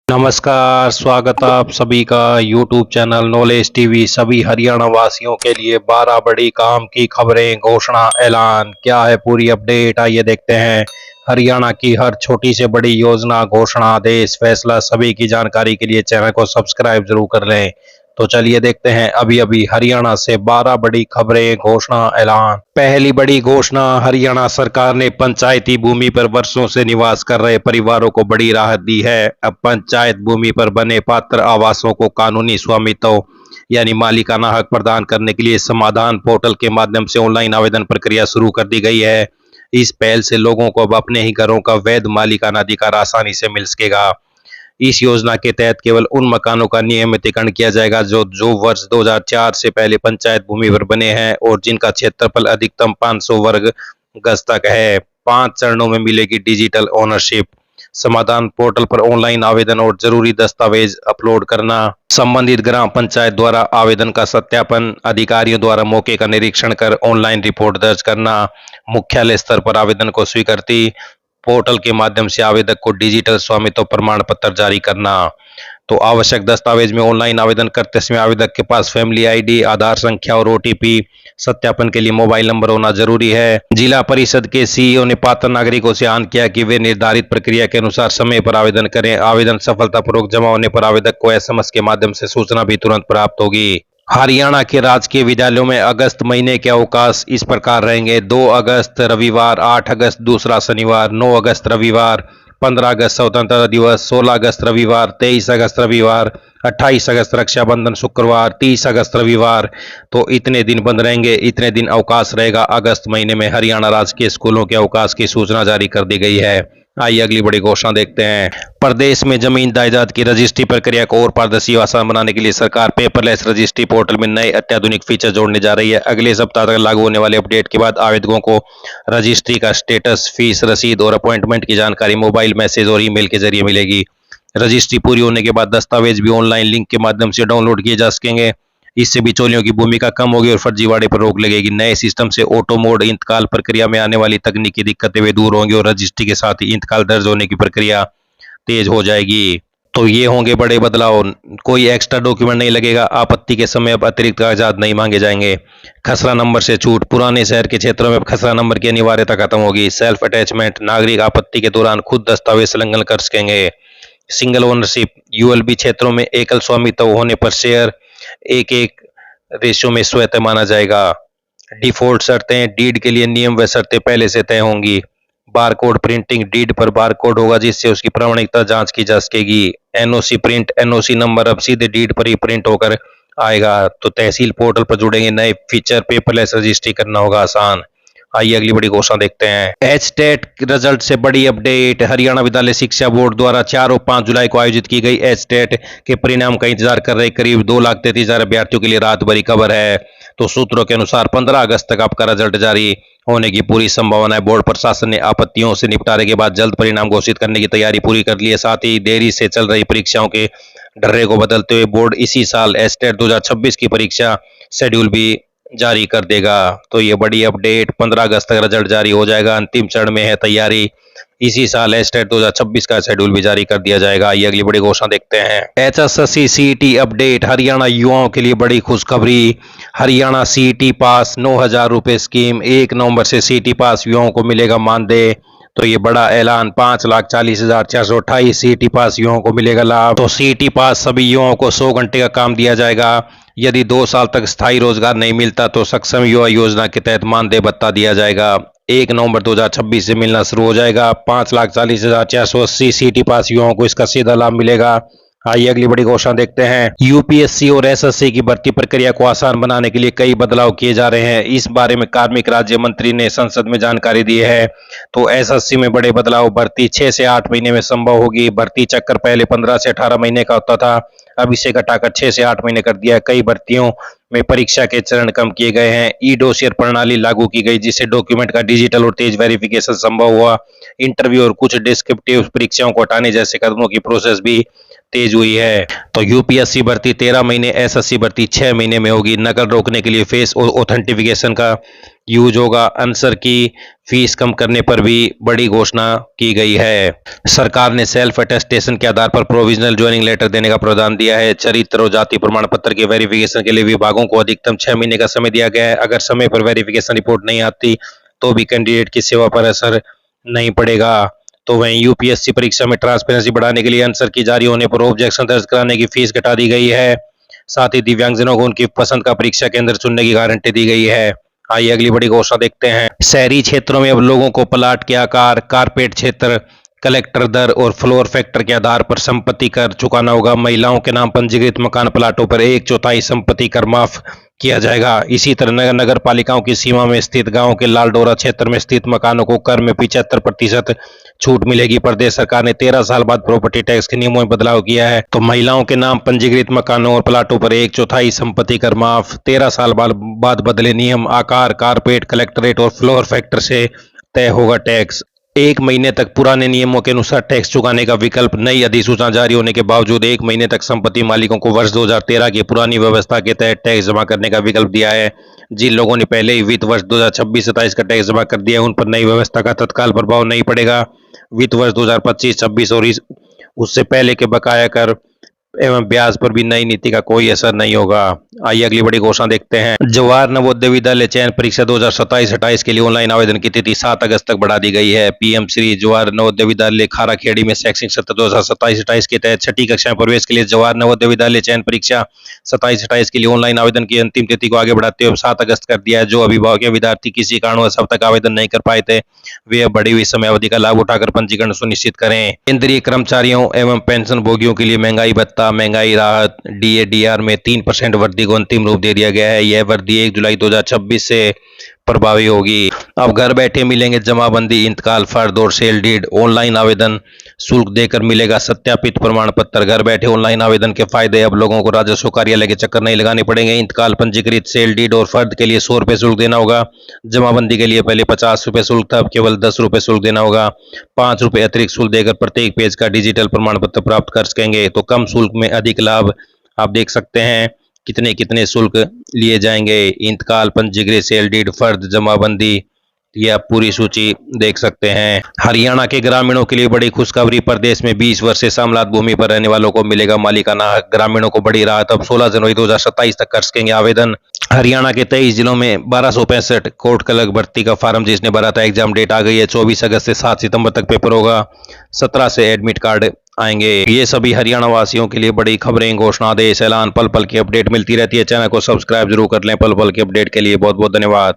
नमस्कार, स्वागत आप सभी का यूट्यूब चैनल नॉलेज टीवी। सभी हरियाणा वासियों के लिए 12 बड़ी काम की खबरें, घोषणा, ऐलान। क्या है पूरी अपडेट, आइए देखते हैं। हरियाणा की हर छोटी से बड़ी योजना, घोषणा, आदेश, फैसला, सभी की जानकारी के लिए चैनल को सब्सक्राइब जरूर कर लें। तो चलिए देखते हैं अभी अभी हरियाणा से 12 बड़ी खबरें, घोषणा, ऐलान। पहली बड़ी घोषणा, हरियाणा सरकार ने पंचायती भूमि पर वर्षों से निवास कर रहे परिवारों को बड़ी राहत दी है। अब पंचायत भूमि पर बने पात्र आवासों को कानूनी स्वामित्व यानी मालिकाना हक प्रदान करने के लिए समाधान पोर्टल के माध्यम से ऑनलाइन आवेदन प्रक्रिया शुरू कर दी गई है। इस पहल से लोगों को अब अपने ही घरों का वैध मालिकाना अधिकार आसानी से मिल सकेगा। इस योजना के तहत केवल उन मकानों का नियमितीकरण किया जाएगा जो जो वर्ष 2004 से पहले पंचायत भूमि पर बने हैं और जिनका क्षेत्रफल अधिकतम 500 वर्ग गज तक है। 5 चरणों में मिलेगी डिजिटल ओनरशिप। समाधान पोर्टल पर ऑनलाइन आवेदन और जरूरी दस्तावेज अपलोड करना। संबंधित ग्राम पंचायत द्वारा आवेदन का सत्यापन। अधिकारियों द्वारा मौके का निरीक्षण कर ऑनलाइन रिपोर्ट दर्ज करना। मुख्यालय स्तर पर आवेदन को स्वीकृति। पोर्टल के माध्यम से आवेदक को डिजिटल स्वामित्व प्रमाण पत्र जारी करना। तो आवश्यक दस्तावेज में ऑनलाइन आवेदन करते समय आवेदक के पास फैमिली आईडी, आधार संख्या और ओटीपी, सत्यापन के लिए मोबाइल नंबर होना जरूरी है। जिला परिषद के सीईओ ने पात्र नागरिकों से आह्वान किया कि वे निर्धारित प्रक्रिया के अनुसार समय पर आवेदन करें। आवेदन सफलतापूर्वक जमा होने पर आवेदक को एसएमएस के माध्यम से सूचना भी तुरंत प्राप्त होगी। हरियाणा के राजकीय विद्यालयों में अगस्त महीने के अवकाश इस प्रकार रहेंगे। 2 अगस्त रविवार, 8 अगस्त दूसरा शनिवार, 9 अगस्त रविवार, 15 अगस्त स्वतंत्रता दिवस, 16 अगस्त रविवार, 23 अगस्त रविवार, 28 अगस्त रक्षाबंधन शुक्रवार, 30 अगस्त रविवार। तो इतने दिन बंद रहेंगे, इतने दिन अवकाश रहेगा। अगस्त महीने में हरियाणा राजकीय स्कूलों के अवकाश की सूचना जारी कर दी गई है। आइए अगली बड़ी घोषणा देखते हैं। प्रदेश में जमीन जायदाद की रजिस्ट्री प्रक्रिया को और पारदर्शी व आसान बनाने के लिए सरकार पेपरलेस रजिस्ट्री पोर्टल में नए अत्याधुनिक फीचर जोड़ने जा रही है। अगले सप्ताह तक लागू होने वाले अपडेट के बाद आवेदकों को रजिस्ट्री का स्टेटस, फीस, रसीद और अपॉइंटमेंट की जानकारी मोबाइल मैसेज और ईमेल के जरिए मिलेगी। रजिस्ट्री पूरी होने के बाद दस्तावेज भी ऑनलाइन लिंक के माध्यम से डाउनलोड किए जा सकेंगे। इससे बिचौलियों की भूमिका कम होगी और फर्जीवाड़े पर रोक लगेगी। नए सिस्टम से ऑटो मोड इंतकाल प्रक्रिया में आने वाली तकनीकी दिक्कतें भी दूर होंगी और रजिस्ट्री के साथ ही इंतकाल दर्ज होने की प्रक्रिया तेज हो जाएगी। तो ये होंगे बड़े बदलाव। कोई एक्स्ट्रा डॉक्यूमेंट नहीं लगेगा। आपत्ति के समय अब अतिरिक्त कागजात नहीं मांगे जाएंगे। खसरा नंबर से छूट। पुराने शहर के क्षेत्रों में खसरा नंबर की अनिवार्यता खत्म होगी। Self attachment. नागरिक आपत्ति के दौरान खुद दस्तावेज संलग्न कर सकेंगे। Single ownership. यूएलबी क्षेत्रों में एकल स्वामित्व होने पर शेयर एक एक रेशियो में स्वतः माना जाएगा। डिफॉल्ट शर्तें। डीड के लिए नियम व शर्तें पहले से तय होंगी। Barcode printing. डीड पर बारकोड होगा जिससे उसकी प्रामाणिकता जांच की जा सकेगी। NOC print. एनओसी नंबर अब सीधे डीड पर ही प्रिंट होकर आएगा। तो तहसील पोर्टल पर जुड़ेंगे नए फीचर। पेपरलेस रजिस्ट्री करना होगा आसान। आइए अगली बड़ी घोषणा देखते हैं। एचटेट रिजल्ट से बड़ी अपडेट। हरियाणा विद्यालय शिक्षा बोर्ड द्वारा 4 और 5 जुलाई को आयोजित की गई एचटेट के परिणाम का इंतजार कर रहे करीब 2,33,000 अभ्यर्थियों के लिए राहत भरी खबर है। तो सूत्रों के अनुसार 15 अगस्त तक आपका रिजल्ट जारी होने की पूरी संभावना है। बोर्ड प्रशासन ने आपत्तियों से निपटारे के बाद जल्द परिणाम घोषित करने की तैयारी पूरी कर ली है। साथ ही देरी से चल रही परीक्षाओं के ढर्रे को बदलते हुए बोर्ड इसी साल एचटेट 2026 की परीक्षा शेड्यूल भी जारी कर देगा। तो ये बड़ी अपडेट। 15 अगस्त तक रिजल्ट जारी हो जाएगा। अंतिम चरण में है तैयारी। इसी साल एचटेट 2026 का शेड्यूल भी जारी कर दिया जाएगा। ये अगली बड़ी घोषणा देखते हैं। HSSC CET update. हरियाणा युवाओं के लिए बड़ी खुशखबरी। हरियाणा सीईटी पास 9,000 रुपए स्कीम। 1 नवंबर से सीईटी पास युवाओं को मिलेगा मानदेय। तो ये बड़ा ऐलान। 5,40,428 सीईटी पास युवाओं को मिलेगा लाभ। तो सीईटी पास सभी युवाओं को 100 घंटे का काम दिया जाएगा। यदि 2 साल तक स्थायी रोजगार नहीं मिलता तो सक्षम युवा योजना के तहत मानदेय भत्ता दिया जाएगा। 1 नवंबर 2026 से मिलना शुरू हो जाएगा। 5,40,480 सीईटी पास युवाओं को इसका सीधा लाभ मिलेगा। आइए अगली बड़ी घोषणा देखते हैं। यूपीएससी और एसएससी की भर्ती प्रक्रिया को आसान बनाने के लिए कई बदलाव किए जा रहे हैं। इस बारे में कार्मिक राज्य मंत्री ने संसद में जानकारी दी है। तो एसएससी में बड़े बदलाव। भर्ती 6 से 8 महीने में संभव होगी। भर्ती चक्कर पहले 15 से 18 महीने का होता था, अब इसे घटाकर 6 से 8 महीने कर दिया है। कई भर्तियों में परीक्षा के चरण कम किए गए हैं। ई डोसियर प्रणाली लागू की गई जिससे डॉक्यूमेंट का डिजिटल और तेज वेरिफिकेशन संभव हुआ। इंटरव्यू और कुछ डिस्क्रिप्टिव परीक्षाओं को हटाने जैसे कदमों की प्रोसेस भी तेज हुई है। तो यूपीएससी भर्ती 13 महीने, एसएससी भर्ती 6 महीने में होगी। नकल रोकने के लिए फेस ऑथेंटिफिकेशन का यूज होगा। आंसर की फीस कम करने पर भी बड़ी घोषणा की गई है। सरकार ने सेल्फ अटेस्टेशन के आधार पर प्रोविजनल ज्वाइनिंग लेटर देने का प्रावधान दिया है। चरित्र और जाति प्रमाण पत्र के वेरिफिकेशन के लिए विभागों को अधिकतम 6 महीने का समय दिया गया है। अगर समय पर वेरिफिकेशन रिपोर्ट नहीं आती तो भी कैंडिडेट की सेवा पर असर नहीं पड़ेगा। तो वहीं यूपीएससी परीक्षा में ट्रांसपेरेंसी बढ़ाने के लिए आंसर की जारी होने पर ऑब्जेक्शन दर्ज कराने की फीस घटा दी गई है। साथ ही दिव्यांगजनों को उनकी पसंद का परीक्षा केंद्र चुनने की गारंटी दी गई है। आइए अगली बड़ी घोषणा देखते हैं। शहरी क्षेत्रों में अब लोगों को प्लाट के आकार, कारपेट क्षेत्र, कलेक्टर दर और फ्लोर फैक्टर के आधार पर संपत्ति कर चुकाना होगा। महिलाओं के नाम पंजीकृत मकान प्लाटों पर 1/4 संपत्ति कर माफ किया जाएगा। इसी तरह नगर पालिकाओं की सीमा में स्थित गांव के लालडोरा क्षेत्र में स्थित मकानों को कर में 75% छूट मिलेगी। प्रदेश सरकार ने 13 साल बाद प्रॉपर्टी टैक्स के नियमों में बदलाव किया है। तो महिलाओं के नाम पंजीकृत मकानों और प्लाटों पर 1/4 संपत्ति कर माफ। 13 साल बाद बदले नियम। आकार, कारपेट, कलेक्टरेट और फ्लोर फैक्टर से तय होगा टैक्स। 1 महीने तक पुराने नियमों के अनुसार टैक्स चुकाने का विकल्प। नई अधिसूचना जारी होने के बावजूद 1 महीने तक संपत्ति मालिकों को वर्ष 2013 की पुरानी व्यवस्था के तहत टैक्स जमा करने का विकल्प दिया है। जिन लोगों ने पहले ही वित्त वर्ष 2026-27 का टैक्स जमा कर दिया है, उन पर नई व्यवस्था का तत्काल प्रभाव नहीं पड़ेगा। वित्त वर्ष 2025-26 और उससे पहले के बकाया कर एवं ब्याज पर भी नई नीति का कोई असर नहीं होगा। आइए अगली बड़ी घोषणा देखते हैं। जवाहर नवोदय विद्यालय चयन परीक्षा 2027-28 के लिए ऑनलाइन आवेदन की तिथि 7 अगस्त तक बढ़ा दी गई है। पीएम श्री जवाहर नवोदय विद्यालय खाराखेड़ी में शैक्षणिक सत्र 2027-28 के तहत छठी कक्षा में प्रवेश के लिए जवाहर नवोदय विद्यालय चयन परीक्षा 27-28 के लिए ऑनलाइन आवेदन की अंतिम तिथि को आगे बढ़ाते हुए 7 अगस्त कर दिया है। जो अभिभावक या विद्यार्थी किसी कारणवश अब तक आवेदन नहीं कर पाए थे, वे अब बढ़ी हुई समयावधि का लाभ उठाकर पंजीकरण सुनिश्चित करें। केंद्रीय कर्मचारियों एवं पेंशन भोगियों के लिए महंगाई भत्ता, महंगाई राहत डीएडीआर में 3% वृद्धि को अंतिम रूप दे दिया गया है। यह वृद्धि 1 जुलाई 2026 से प्रभावी होगी। अब घर बैठे मिलेंगे जमाबंदी, इंतकाल, फर्द और सेल डीड। ऑनलाइन आवेदन शुल्क देकर मिलेगा सत्यापित प्रमाण पत्र। घर बैठे ऑनलाइन आवेदन के फायदे। अब लोगों को राजस्व कार्यालय के चक्कर नहीं लगाने पड़ेंगे। इंतकाल, पंजीकृत, सेल डीड और फर्द के लिए 100 रुपये शुल्क देना होगा। जमाबंदी के लिए पहले 50 रुपये शुल्क था, अब केवल 10 रुपये शुल्क देना होगा। 5 रुपये अतिरिक्त शुल्क देकर प्रत्येक पेज का डिजिटल प्रमाण पत्र प्राप्त कर सकेंगे। तो कम शुल्क में अधिक लाभ। आप देख सकते हैं कितने कितने शुल्क लिए जाएंगे। इंतकाल, पंजीकृत, सेल डीड, फर्द, जमाबंदी, ये आप पूरी सूची देख सकते हैं। हरियाणा के ग्रामीणों के लिए बड़ी खुशखबरी। प्रदेश में 20 वर्ष से समलात भूमि पर रहने वालों को मिलेगा मालिकाना हक। ग्रामीणों को बड़ी राहत। अब 16 जनवरी 2027 तक कर सकेंगे आवेदन। हरियाणा के 23 जिलों में 1265 कोर्ट क्लर्क भर्ती का फार्म जिसने भरा था, एग्जाम डेट आ गई है। 24 अगस्त से 7 सितंबर तक पेपर होगा। 17 से एडमिट कार्ड आएंगे। ये सभी हरियाणा वासियों के लिए बड़ी खबरें, घोषणा, आदेश, ऐलान, पल पल की अपडेट मिलती रहती है। चैनल को सब्सक्राइब जरूर कर लें पल पल की अपडेट के लिए। बहुत बहुत धन्यवाद।